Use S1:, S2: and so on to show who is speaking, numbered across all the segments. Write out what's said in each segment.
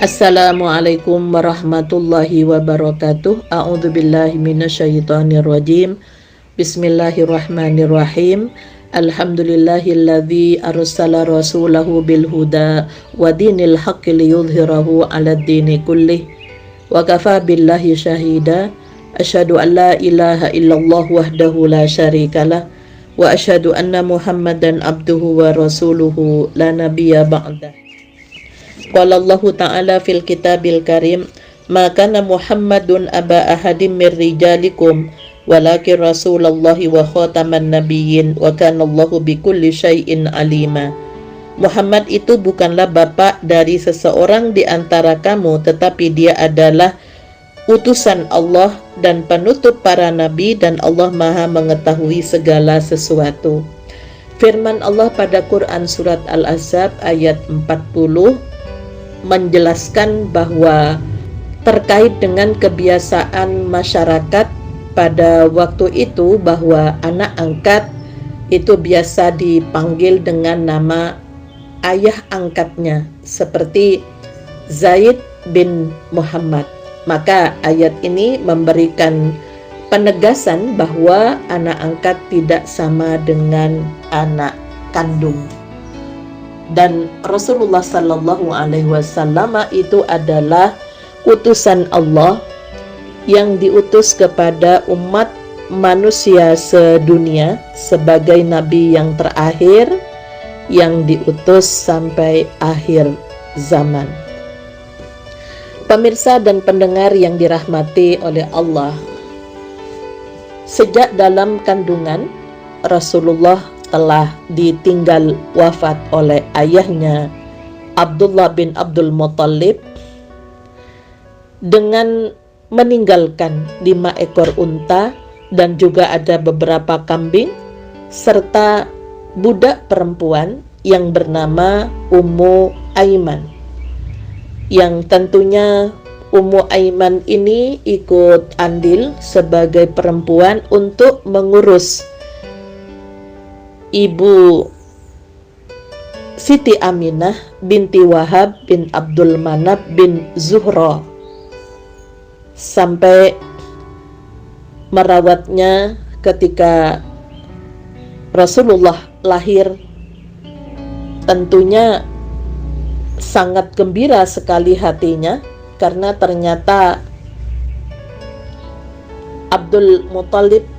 S1: Assalamualaikum warahmatullahi wabarakatuh. A'udzubillahi minasyaitonirrajim. Bismillahirrahmanirrahim. Alhamdulillahilladzi arsala rasulahu bil huda wa dinil haqqi liyudhhirahu 'alad dini kullih. Wa kafaa billahi syahida. Asyhadu an la ilaha illallah wahdahu la syarikalah wa asyhadu anna Muhammadan abduhu wa rasuluhu la nabiyya ba'dah. Qala Allah Ta'ala fil kitabil karim, ma kana Muhammadun aba ahadim mir rijalikum walakin rasulallahi wa khataman nabiyyin wa kana Allahu bikulli syai'in alima. Muhammad itu bukanlah bapa dari seseorang di antara kamu, tetapi dia adalah utusan Allah dan penutup para nabi, dan Allah Maha mengetahui segala sesuatu. Firman Allah pada Quran surat Al-Ahzab ayat 40 menjelaskan bahwa terkait dengan kebiasaan masyarakat pada waktu itu, bahwa anak angkat itu biasa dipanggil dengan nama ayah angkatnya, seperti Zaid bin Muhammad. Maka ayat ini memberikan penegasan bahwa anak angkat tidak sama dengan anak kandung. Dan Rasulullah Sallallahu Alaihi Wasallam itu adalah utusan Allah yang diutus kepada umat manusia sedunia sebagai nabi yang terakhir yang diutus sampai akhir zaman. Pemirsa dan pendengar yang dirahmati oleh Allah, sejak dalam kandungan Rasulullah telah ditinggal wafat oleh ayahnya Abdullah bin Abdul Muttalib dengan meninggalkan 5 ekor unta dan juga ada beberapa kambing serta budak perempuan yang bernama Ummu Aiman, yang tentunya Ummu Aiman ini ikut andil sebagai perempuan untuk mengurus Ibu Siti Aminah binti Wahab bin Abdul Manaf bin Zuhra sampai merawatnya ketika Rasulullah lahir. Tentunya sangat gembira sekali hatinya karena ternyata Abdul Muttalib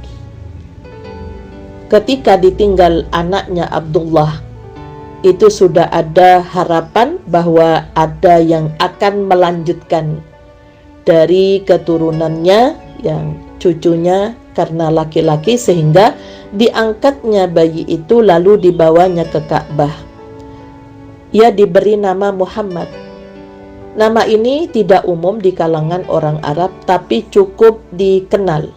S1: ketika ditinggal anaknya Abdullah itu sudah ada harapan bahwa ada yang akan melanjutkan dari keturunannya, yang cucunya karena laki-laki, sehingga diangkatnya bayi itu lalu dibawanya ke Ka'bah. Ia diberi nama Muhammad. Nama ini tidak umum di kalangan orang Arab, tapi cukup dikenal.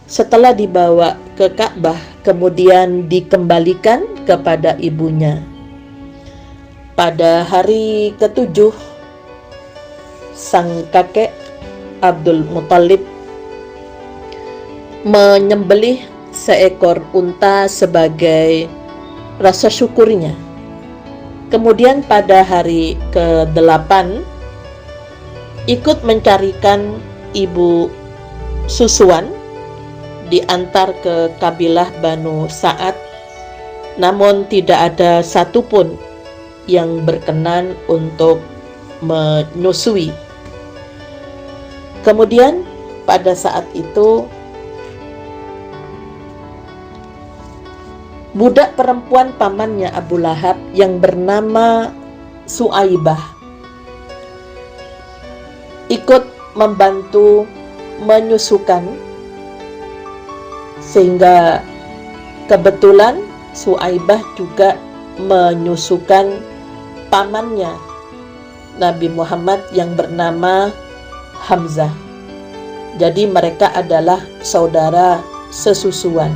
S1: Setelah dibawa ke Ka'bah, kemudian dikembalikan kepada ibunya. Pada hari ke-7, sang kakek Abdul Muttalib menyembelih seekor unta sebagai rasa syukurnya. Kemudian pada hari ke-8 ikut mencarikan ibu susuan, diantar ke kabilah Banu Sa'ad, namun tidak ada satupun yang berkenan untuk menyusui. Kemudian pada saat itu budak perempuan pamannya Abu Lahab yang bernama Suaibah ikut membantu menyusukan, sehingga kebetulan Suaibah juga menyusukan pamannya Nabi Muhammad yang bernama Hamzah. Jadi mereka adalah saudara sesusuan.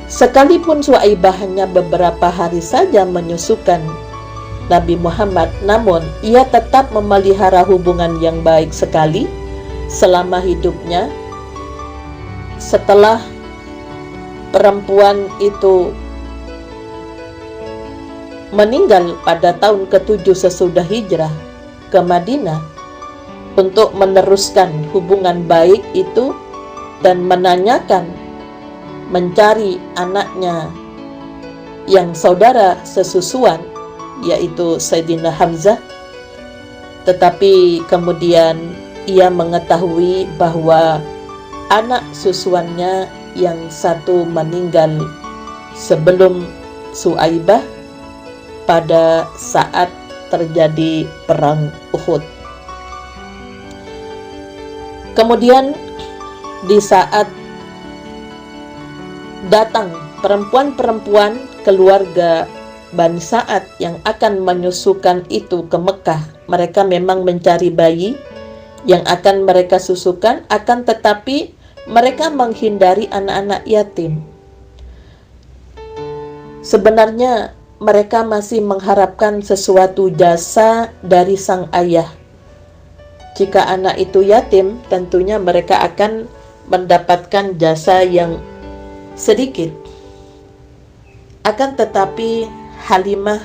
S1: Sekalipun Suaibah hanya beberapa hari saja menyusukan Nabi Muhammad, namun ia tetap memelihara hubungan yang baik sekali selama hidupnya. Setelah perempuan itu meninggal pada tahun ke-7 sesudah hijrah ke Madinah untuk meneruskan hubungan baik itu dan menanyakan, mencari anaknya yang saudara sesusuan, yaitu Sayyidina Hamzah. Tetapi kemudian ia mengetahui bahwa anak susuannya yang satu meninggal sebelum Suaibah pada saat terjadi perang Uhud. Kemudian di saat datang perempuan-perempuan keluarga Bani Sa'ad yang akan menyusukan itu ke Mekah, mereka memang mencari bayi yang akan mereka susukan, akan tetapi mereka menghindari anak-anak yatim. Sebenarnya mereka masih mengharapkan sesuatu jasa dari sang ayah. Jika anak itu yatim, tentunya mereka akan mendapatkan jasa yang sedikit. Akan tetapi Halimah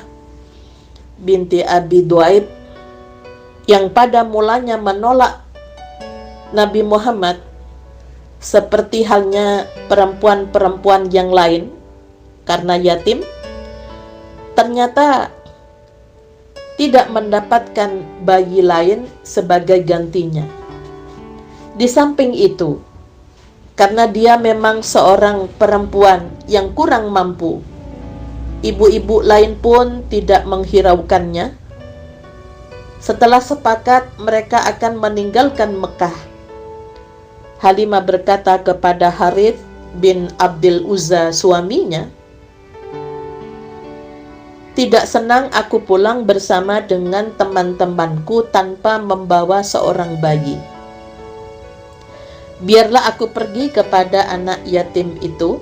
S1: binti Abi Duaib yang pada mulanya menolak Nabi Muhammad seperti halnya perempuan-perempuan yang lain karena yatim, ternyata tidak mendapatkan bayi lain sebagai gantinya. Di samping itu, karena dia memang seorang perempuan yang kurang mampu, ibu-ibu lain pun tidak menghiraukannya. Setelah sepakat mereka akan meninggalkan Mekah, Halimah berkata kepada Harith bin Abdul Uzza suaminya, "Tidak senang aku pulang bersama dengan teman-temanku tanpa membawa seorang bayi. Biarlah aku pergi kepada anak yatim itu,"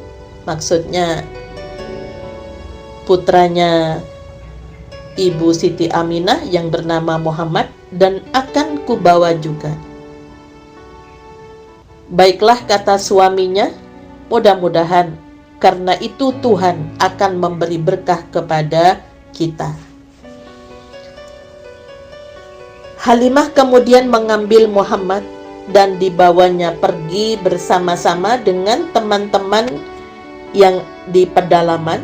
S1: maksudnya putranya Ibu Siti Aminah yang bernama Muhammad, "dan akan kubawa juga." "Baiklah," kata suaminya, "mudah-mudahan karena itu Tuhan akan memberi berkah kepada kita." Halimah kemudian mengambil Muhammad dan dibawanya pergi bersama-sama dengan teman-teman yang di pedalaman.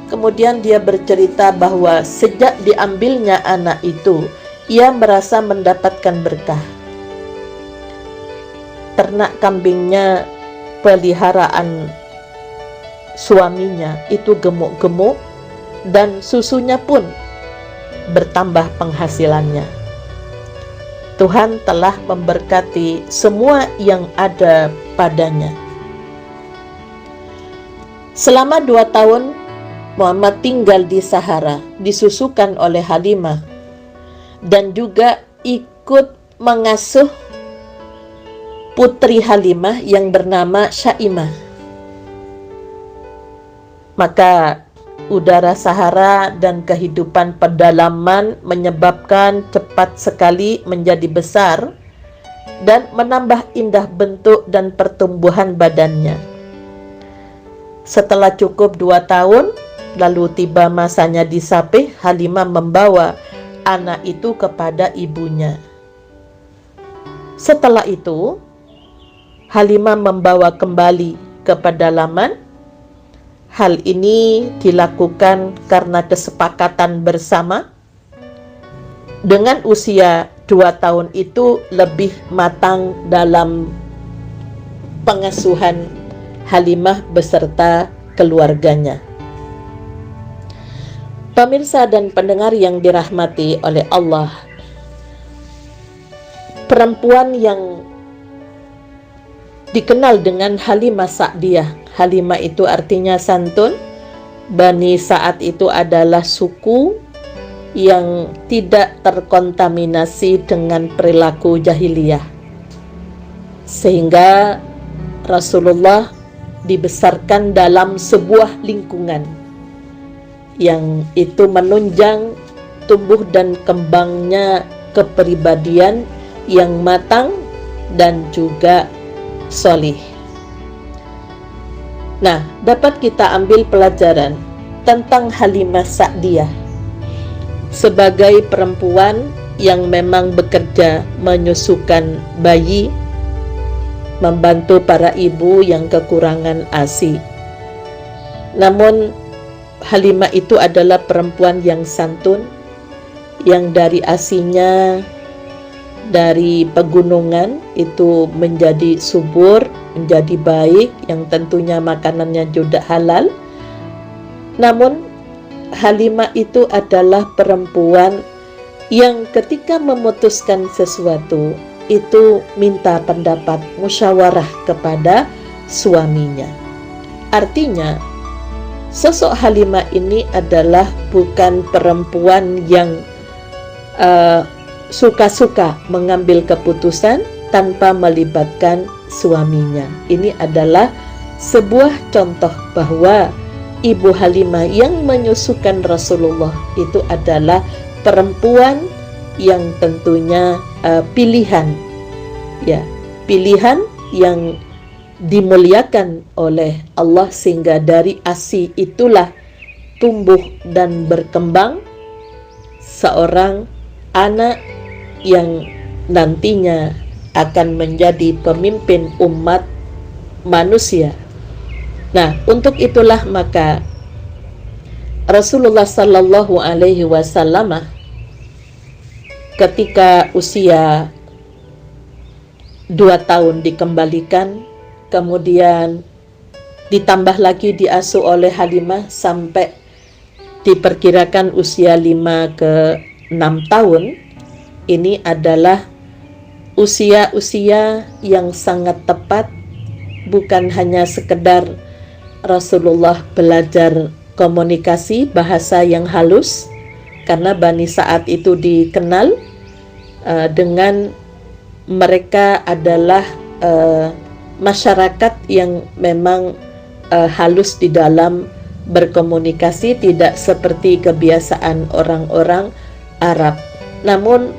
S1: Kemudian dia bercerita bahwa sejak diambilnya anak itu, ia merasa mendapatkan berkah. Ternak kambingnya, peliharaan suaminya itu gemuk-gemuk, dan susunya pun bertambah penghasilannya. Tuhan telah memberkati semua yang ada padanya. Selama 2 tahun Muhammad tinggal di Sahara, disusukan oleh Halimah, dan juga ikut mengasuh putri Halimah yang bernama Syaimah. Maka udara Sahara dan kehidupan pedalaman menyebabkan cepat sekali menjadi besar dan menambah indah bentuk dan pertumbuhan badannya. Setelah cukup 2 tahun, lalu tiba masanya disapih, Halimah membawa anak itu kepada ibunya. Setelah itu, Halimah membawa kembali ke pedalaman. Hal ini dilakukan karena kesepakatan bersama. Dengan usia 2 tahun itu lebih matang dalam pengasuhan Halimah beserta keluarganya. Pemirsa dan pendengar yang dirahmati oleh Allah, perempuan yang dikenal dengan Halimah Sa'diyah. Halimah itu artinya santun. Bani Sa'ad itu adalah suku yang tidak terkontaminasi dengan perilaku jahiliyah, sehingga Rasulullah dibesarkan dalam sebuah lingkungan yang itu menunjang tumbuh dan kembangnya kepribadian yang matang dan juga solih. Nah, dapat kita ambil pelajaran tentang Halimah Sa'diyah sebagai perempuan yang memang bekerja menyusukan bayi, membantu para ibu yang kekurangan ASI. Namun Halimah itu adalah perempuan yang santun, yang dari ASInya dari pegunungan itu menjadi subur, menjadi baik, yang tentunya makanannya juga halal. Namun Halimah itu adalah perempuan yang ketika memutuskan sesuatu itu minta pendapat, musyawarah kepada suaminya. Artinya sosok Halimah ini adalah bukan perempuan yang suka-suka mengambil keputusan tanpa melibatkan suaminya. Ini adalah sebuah contoh bahwa Ibu Halimah yang menyusukan Rasulullah itu adalah perempuan yang tentunya pilihan yang dimuliakan oleh Allah, sehingga dari ASI itulah tumbuh dan berkembang seorang anak yang nantinya akan menjadi pemimpin umat manusia. Nah, untuk itulah maka Rasulullah Sallallahu Alaihi Wasallam ketika usia 2 tahun dikembalikan, kemudian ditambah lagi diasuh oleh Halimah sampai diperkirakan usia 5 ke 6 tahun. Ini adalah usia-usia yang sangat tepat, bukan hanya sekedar Rasulullah belajar komunikasi bahasa yang halus, karena Bani Sa'ad itu dikenal dengan mereka adalah masyarakat yang memang halus di dalam berkomunikasi, tidak seperti kebiasaan orang-orang Arab. Namun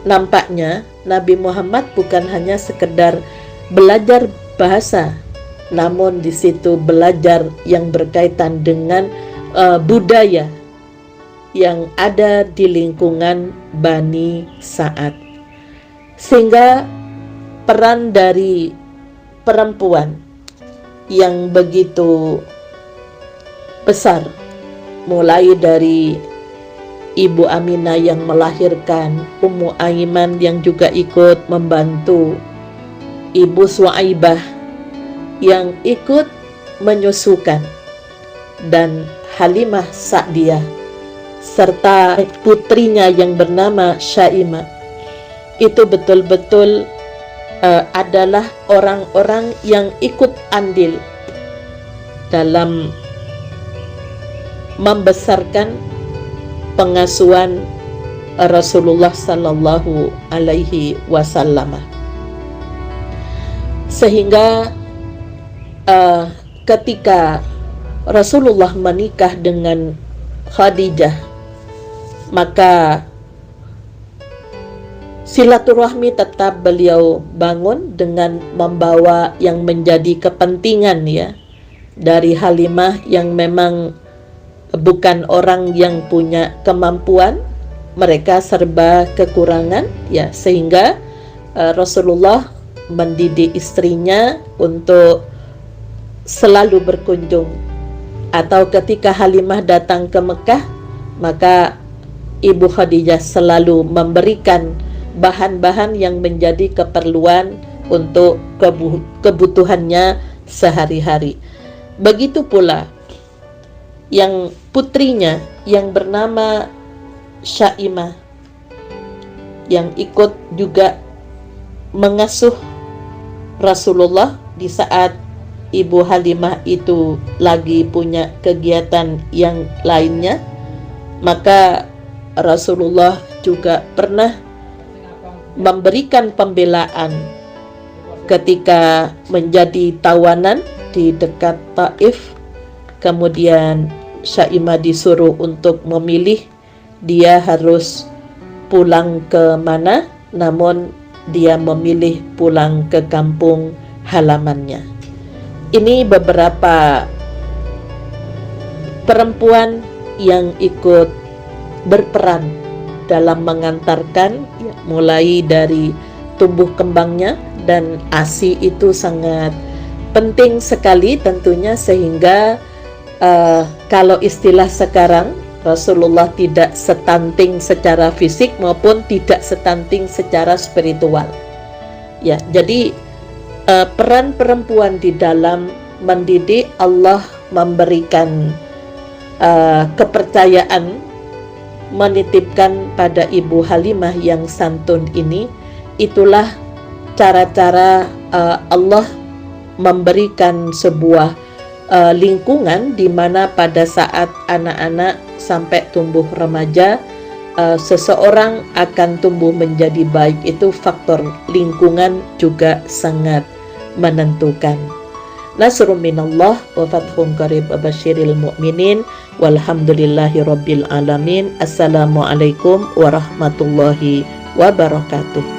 S1: nampaknya Nabi Muhammad bukan hanya sekedar belajar bahasa, namun di situ belajar yang berkaitan dengan budaya yang ada di lingkungan Bani Sa'ad. Sehingga peran dari perempuan yang begitu besar, mulai dari Ibu Aminah yang melahirkan, Ummu Aiman yang juga ikut membantu, Ibu Suaibah yang ikut menyusukan, dan Halimah Sa'diyah serta putrinya yang bernama Syaimah itu betul-betul adalah orang-orang yang ikut andil dalam membesarkan pengasuhan Rasulullah Sallallahu Alaihi Wasallam. Sehingga ketika Rasulullah menikah dengan Khadijah, maka silaturahmi tetap beliau bangun dengan membawa yang menjadi kepentingan dari Halimah yang memang bukan orang yang punya kemampuan, mereka serba kekurangan sehingga Rasulullah mendidik istrinya untuk selalu berkunjung, atau ketika Halimah datang ke Mekah, maka Ibu Khadijah selalu memberikan bahan-bahan yang menjadi keperluan untuk kebutuhannya sehari-hari. Begitu pula yang putrinya yang bernama Syaimah yang ikut juga mengasuh Rasulullah di saat Ibu Halimah itu lagi punya kegiatan yang lainnya. Maka Rasulullah juga pernah memberikan pembelaan ketika menjadi tawanan di dekat Taif. Kemudian Syaimah disuruh untuk memilih dia harus pulang ke mana, namun dia memilih pulang ke kampung halamannya. Ini beberapa perempuan yang ikut berperan dalam mengantarkan mulai dari tumbuh kembangnya, dan ASI itu sangat penting sekali tentunya, sehingga kalau istilah sekarang, Rasulullah tidak stunting secara fisik maupun tidak stunting secara spiritual. Ya, jadi peran perempuan di dalam mendidik, Allah memberikan kepercayaan, menitipkan pada Ibu Halimah yang santun ini. Itulah cara-cara Allah memberikan sebuah lingkungan di mana pada saat anak-anak sampai tumbuh remaja, seseorang akan tumbuh menjadi baik. Itu faktor lingkungan juga sangat menentukan. Nasrun minallah wa fathun qarib wa basyiril mu'minin walhamdulillahi rabbil alamin. Assalamualaikum warahmatullahi wabarakatuh.